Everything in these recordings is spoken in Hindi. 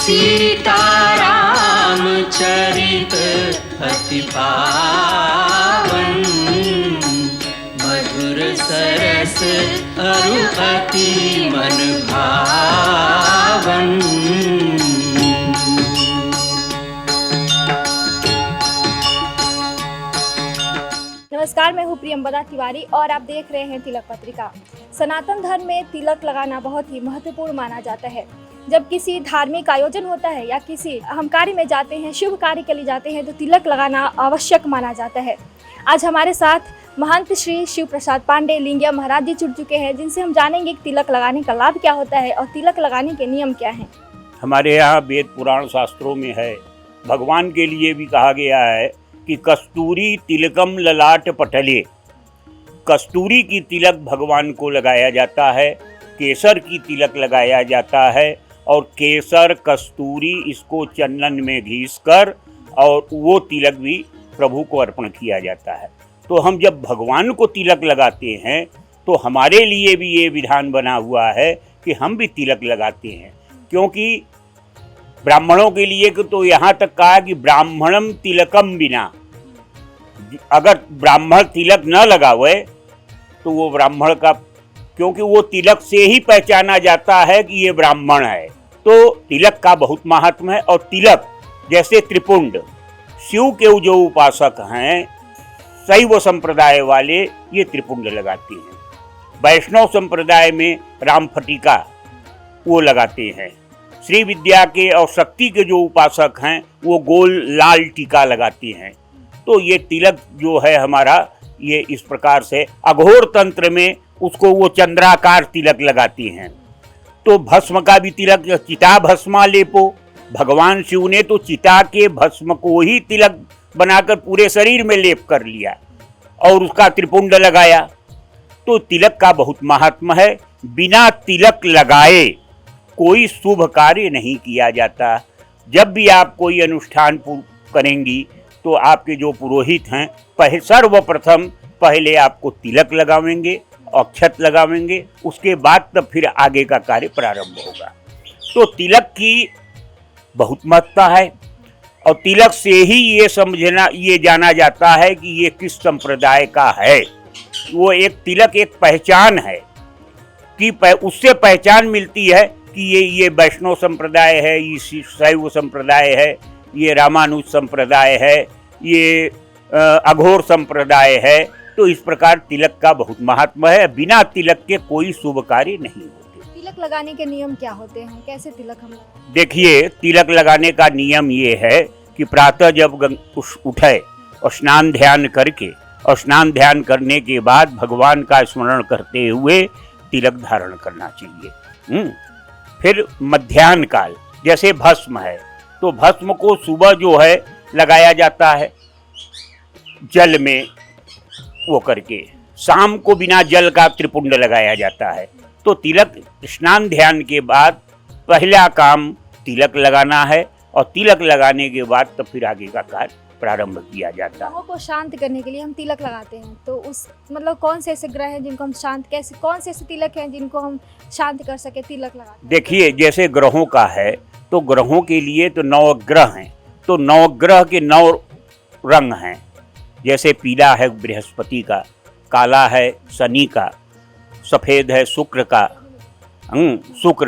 सीताराम चरित अति पावन, मधुर सरस अरु अति मन भावन। नमस्कार, मैं हूँ प्रियंवदा तिवारी और आप देख रहे हैं तिलक पत्रिका। सनातन धर्म में तिलक लगाना बहुत ही महत्वपूर्ण माना जाता है। जब किसी धार्मिक आयोजन होता है या किसी हम कार्य में जाते हैं, शुभ कार्य के लिए जाते हैं, तो तिलक लगाना आवश्यक माना जाता है। आज हमारे साथ महंत श्री शिव प्रसाद पांडे लिंगिया महाराज जी जुड़ चुके हैं, जिनसे हम जानेंगे कि तिलक लगाने का लाभ क्या होता है और तिलक लगाने के नियम क्या हैं। हमारे यहाँ वेद पुराण शास्त्रों में है, भगवान के लिए भी कहा गया है कि कस्तूरी तिलकम ललाट पटले। कस्तूरी की तिलक भगवान को लगाया जाता है, केसर की तिलक लगाया जाता है और केसर कस्तूरी इसको चंदन में घिस कर और वो तिलक भी प्रभु को अर्पण किया जाता है। तो हम जब भगवान को तिलक लगाते हैं तो हमारे लिए भी ये विधान बना हुआ है कि हम भी तिलक लगाते हैं, क्योंकि ब्राह्मणों के लिए तो यहाँ तक कहा कि ब्राह्मणम तिलकम बिना, अगर ब्राह्मण तिलक न लगावे तो वो ब्राह्मण का, क्योंकि वो तिलक से ही पहचाना जाता है कि ये ब्राह्मण है। तो तिलक का बहुत महात्म है। और तिलक जैसे त्रिपुंड, शिव के जो उपासक हैं शैव संप्रदाय वाले ये त्रिपुंड लगाते हैं। वैष्णव संप्रदाय में राम फटिका वो लगाते हैं। श्री विद्या के और शक्ति के जो उपासक हैं वो गोल लाल टीका लगाते हैं। तो ये तिलक जो है हमारा, ये इस प्रकार से अघोर तंत्र में उसको वो चंद्राकार तिलक लगाती हैं। तो भस्म का भी तिलक, चिता भस्मा लेपो, भगवान शिव ने तो चिता के भस्म को ही तिलक बनाकर पूरे शरीर में लेप कर लिया और उसका त्रिपुंड लगाया। तो तिलक का बहुत महात्मा है। बिना तिलक लगाए कोई शुभ कार्य नहीं किया जाता। जब भी आप कोई अनुष्ठान करेंगी तो आपके जो पुरोहित हैं सर्वप्रथम पहले आपको तिलक लगावेंगे, अक्षत लगावेंगे, उसके बाद तब फिर आगे का कार्य प्रारंभ होगा। तो तिलक की बहुत महत्ता है और तिलक से ही ये जाना जाता है कि ये किस संप्रदाय का है। वो एक तिलक एक पहचान है कि उससे पहचान मिलती है कि ये वैष्णव संप्रदाय है, ये शैव संप्रदाय है, ये रामानुज संप्रदाय है, ये अघोर संप्रदाय है। तो इस प्रकार तिलक का बहुत महात्मा है। बिना तिलक के कोई शुभ कार्य नहीं होते। तिलक लगाने के नियम क्या होते हैं, कैसे तिलक हम लगाते? देखिए, तिलक लगाने का नियम ये है कि प्रातः जब उठे और स्नान ध्यान करके, और स्नान ध्यान करने के बाद भगवान का स्मरण करते हुए तिलक धारण करना चाहिए। फिर मध्याह्न काल जैसे भस्म है तो भस्म को सुबह जो है लगाया जाता है जल में वो करके, शाम को बिना जल का त्रिपुंड लगाया जाता है। तो तिलक स्नान ध्यान के बाद पहला काम तिलक लगाना है और तिलक लगाने के बाद तब फिर आगे का कार्य प्रारंभ किया जाता है। ग्रहों को शांत करने के लिए हम तिलक लगाते हैं, तो उस मतलब कौन से ऐसे ग्रह हैं जिनको हम शांत, कैसे कौन से ऐसे तिलक हैं जिनको हम शांत कर सके तिलक लगाते हैं? देखिए, जैसे ग्रहों का है तो ग्रहों के लिए तो 9 ग्रह हैं, तो 9 ग्रह के 9 रंग हैं। जैसे पीला है बृहस्पति का, काला है शनि का, सफ़ेद है शुक्र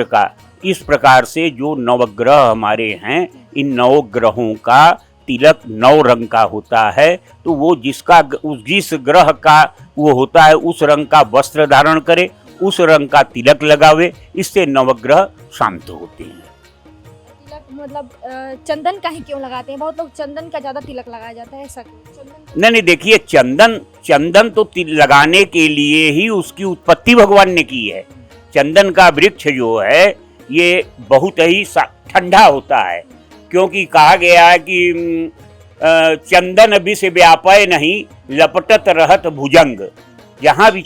का। इस प्रकार से जो 9 ग्रह हमारे हैं, इन 9 ग्रहों का तिलक 9 रंग का होता है। तो वो जिस ग्रह का वो होता है उस रंग का वस्त्र धारण करे, उस रंग का तिलक लगावे, इससे 9 ग्रह शांत होते हैं। तिलक मतलब चंदन का ही क्यों लगाते हैं? बहुत लोग चंदन का ज्यादा तिलक लगाया जाता है, ऐसा क्यों? नहीं, देखिए, चंदन तो लगाने के लिए ही उसकी उत्पत्ति भगवान ने की है। चंदन का वृक्ष जो है ये बहुत ही ठंडा होता है, क्योंकि कहा गया है कि चंदन विष व्यापय नहीं लपटत रहत भुजंग। जहाँ भी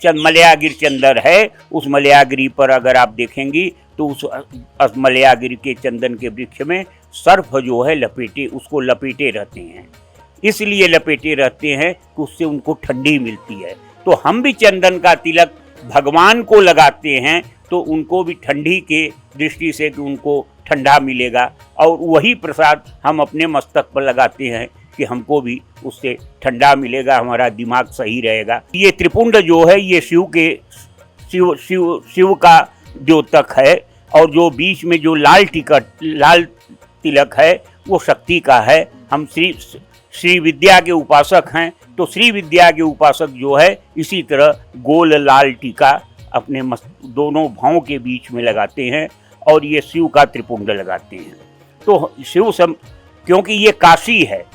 मलयागिर चंदन है, उस मलयागिरी पर अगर आप देखेंगी तो उस मलयागिरी के चंदन के वृक्ष में सर्प जो है उसको लपेटे रहते हैं। इसलिए लपेटे रहते हैं कि उससे उनको ठंडी मिलती है। तो हम भी चंदन का तिलक भगवान को लगाते हैं तो उनको भी ठंडी के दृष्टि से कि उनको ठंडा मिलेगा, और वही प्रसाद हम अपने मस्तक पर लगाते हैं कि हमको भी उससे ठंडा मिलेगा, हमारा दिमाग सही रहेगा। ये त्रिपुंड जो है ये शिव का द्योतक है, और जो बीच में जो लाल तिलक है वो शक्ति का है। हम श्री विद्या के उपासक हैं, तो श्री विद्या के उपासक जो है इसी तरह गोल लाल टीका अपने दोनों भावों के बीच में लगाते हैं, और ये शिव का त्रिपुंड लगाते हैं। तो क्योंकि ये काशी है,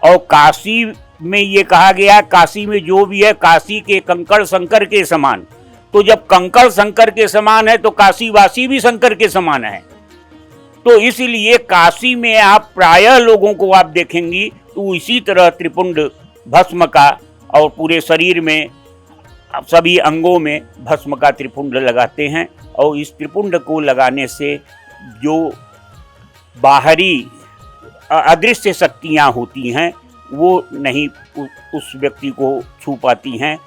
और काशी में ये कहा गया काशी में जो भी है काशी के कंकड़ शंकर के समान, तो जब कंकड़ शंकर के समान है तो काशी वासी भी शंकर के समान है। तो इसलिए काशी में आप प्रायः लोगों को आप देखेंगी तो इसी तरह त्रिपुंड भस्म का, और पूरे शरीर में सभी अंगों में भस्म का त्रिपुंड लगाते हैं। और इस त्रिपुंड को लगाने से जो बाहरी अदृश्य शक्तियाँ होती हैं वो नहीं उस व्यक्ति को छू पाती हैं।